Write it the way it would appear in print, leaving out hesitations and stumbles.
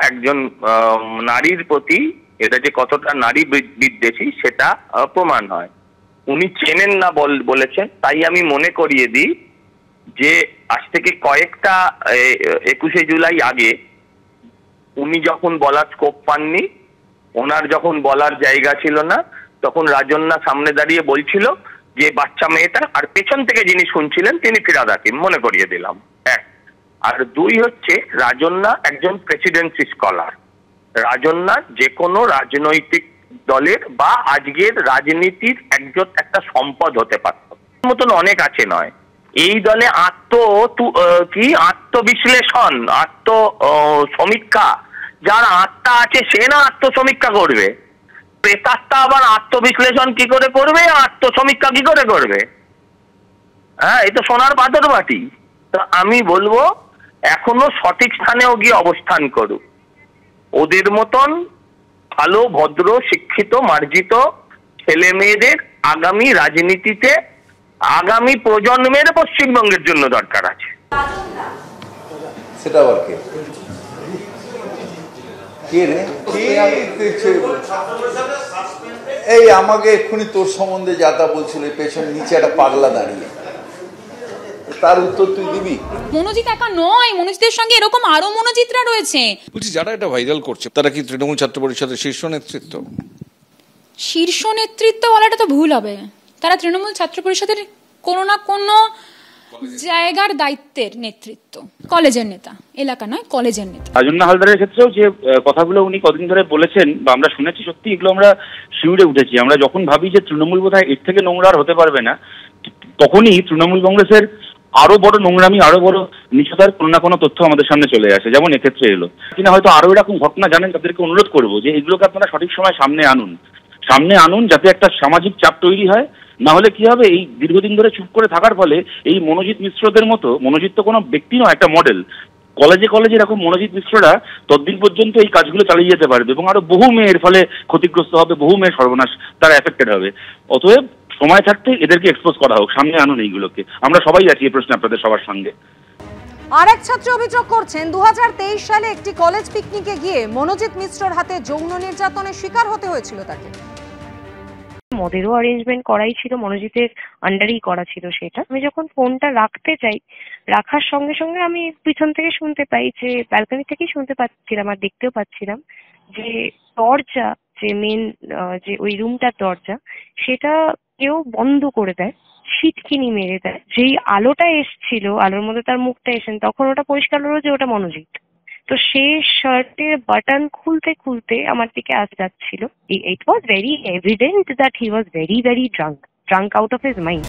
একজন নারীর প্রতি এটা যে কতটা নারী বিদ্বেষী সেটা প্রমাণ হয়। উনি চেনেন না বলেছেন, তাই আমি মনে করিয়ে দিই যে আজ থেকে কয়েকটা 21শে জুলাই আগে উনি যখন বলার স্কোপ পাননি, ওনার যখন বলার জায়গা ছিল না, তখন রাজন্যা সামনে দাঁড়িয়ে বলছিল যে বাচ্চা মেয়েটা, আর পেছন থেকে যিনি শুনছিলেন তিনি ফিরহাদ হাকিম, মনে করিয়ে দিলাম। এক আর দুই হচ্ছে, রাজন্যা একজন প্রেসিডেন্সি স্কলার। রাজন্যা যে কোনো রাজনৈতিক দলের বা আজকের রাজনীতির একটা সম্পদ হতে পারত, মতন অনেক আছে নয়। এই দলে আত্মবিশ্লেষণ, সমীক্ষা, যার আত্মা আছে সে না আত্মসমীক্ষা করবে। প্রেতাত্মা আবার আত্মবিশ্লেষণ কি করে করবে, আত্মসমীক্ষা কি করে করবে? হ্যাঁ, এই তো সোনার পাথর বাটি। তো আমি বলবো এখনো সঠিক স্থানেও গিয়ে অবস্থান করুক। ওদের মতন ভালো, ভদ্র, শিক্ষিত, মার্জিত ছেলে মেয়েদের আগামী রাজনীতিতে, আগামী প্রজন্মের পশ্চিমবঙ্গের জন্য দরকার আছে। সেটা আবার কে রে? এই আমাকে এক্ষুনি তোর সম্বন্ধে যা তা বলছিল, পেছন নিচে একটা পাগলা দাঁড়িয়ে, তার উত্তর তুই দিবি? মনোজিৎ একা নয়, মনোজিতের সঙ্গে এরকম আরো মনোজিতরা রয়েছে। বলছি, যারা এটা ভাইরাল করছে তারা কি তৃণমূল ছাত্র পরিষদের শীর্ষ নেতৃত্ব? শীর্ষ নেতৃত্ব বলাটা তো ভুল হবে। তারা তৃণমূল ছাত্র পরিষদের কোনো না কোনো জায়গার দায়িত্বের নেতৃত্ব, কলেজের নেতা, এলাকা নয় কলেজের নেতা। রাজন্যা হালদারের ক্ষেত্রেও যে কথাগুলো উনি কদিন ধরে বলেছেন বা আমরা শুনেছি, সত্যি এগুলো আমরা শিউরে উঠেছি। আমরা যখন ভাবি যে তৃণমূল বোধহয় এর থেকে নোংরা আর হতে পারবে না, তখনই তৃণমূল কংগ্রেসের আরো বড় নোংরামি, আরো বড় নিচতার কোনো না কোনো তথ্য আমাদের সামনে চলে আসে, যেমন এক্ষেত্রে এলো কিনা। হয়তো আরো এরকম ঘটনা জানেন, তাদেরকে অনুরোধ করবো যে এগুলোকে আপনারা সঠিক সময় সামনে আনুন, যাতে একটা সামাজিক চাপ তৈরি হয়। না হলে কি হবে, এই দীর্ঘদিন ধরে চুপ করে থাকার ফলে এই মনোজিৎ মিশ্রদের মতো, মনোজিৎ তো কোনো ব্যক্তি নয়, একটা মডেল, কলেজে এরকম মনোজিৎ মিশ্ররা ততদিন পর্যন্ত এই কাজগুলো চালিয়ে যেতে পারবে এবং আরো বহু মেয়ের ফলে ক্ষতিগ্রস্ত হবে, বহু মেয়ের সর্বনাশ, তারা এফেক্টেড হবে। অতএব সময় থাকতে এদেরকে এক্সপোজ করা হোক, সামনে আনুন এইগুলোকে। আমরা সবাই আছি এই প্রশ্নে আপনাদের সবার সঙ্গে। আরেক ছাত্র অভিযোগ করছেন 2023 সালে একটি কলেজ পিকনিকে গিয়ে মনোজিৎ মিশ্রর হাতে যৌন নির্যাতনের শিকার হতে হয়েছিল তাকে। মদেরও অ্যারেঞ্জমেন্ট করাই ছিল, মনোজিতের আন্ডারেই করা ছিল সেটা। আমি যখন ফোনটা রাখতে চাই, রাখার সঙ্গে সঙ্গে আমি পিছন থেকে শুনতে পাই, যে ব্যালকনি থেকেই শুনতে পাচ্ছিলাম আর দেখতেও পাচ্ছিলাম, যে দরজা, যে মেন যে ওই রুমটার দরজা, সেটা কেউ বন্ধ করে দেয়, ছিটকিনি মেরে দেয়। যেই আলোটা এসছিল, আলোর মধ্যে তার মুখটা এসেন, তখন ওটা পরিষ্কার হলো যে ওটা মনোজিৎ। তো সে শার্টের বাটন খুলতে খুলতে আমার দিকে আসতে যাচ্ছিল। It was very evident that he was very very drunk out of his mind.